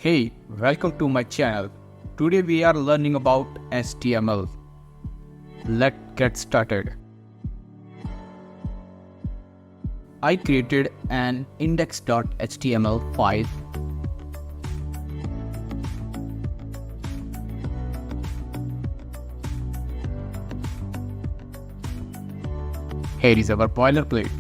Hey, welcome to my channel. Today we are learning about HTML. Let's get started. I created an index.html file. Here is our boilerplate.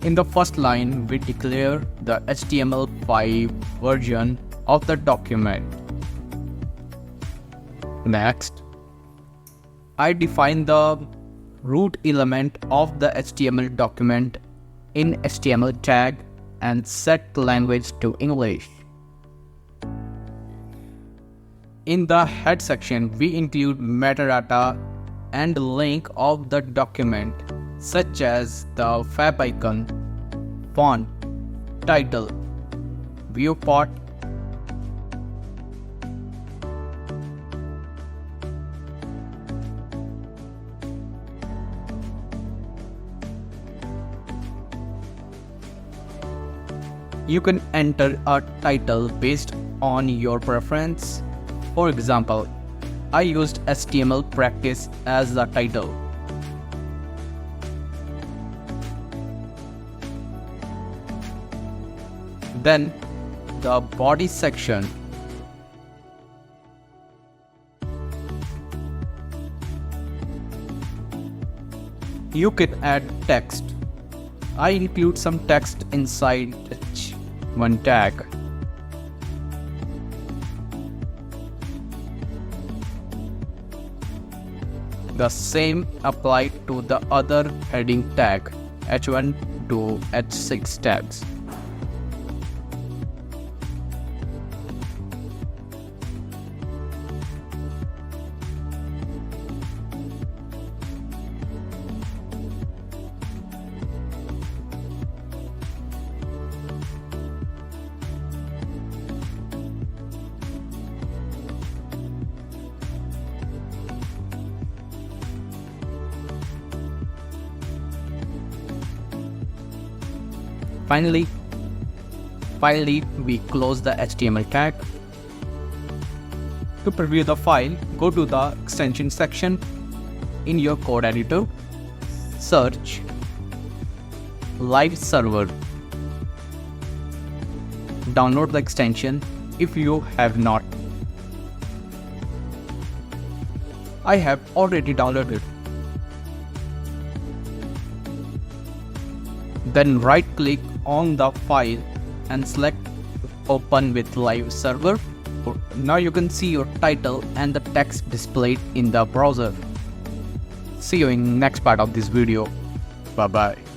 In the first line, we declare the HTML5 version of the document. Next, I define the root element of the HTML document in HTML tag and set language to English. In the head section, we include metadata and link of the document, such as the fab icon, font, title, viewport, you can enter a title based on your preference. For example, I used HTML practice as the title. Then the body section. You can add text. I include some text inside each one tag. The same applied to the other heading tag, h1 to h6 tags. Finally, we close the HTML tag. To preview the file, go to the extension section in your code editor, search live server. Download the extension if you have not. I have already downloaded it. Then right click on the file and select open with live server. Now you can see your title and the text displayed in the browser. See you in next part of this video. Bye bye.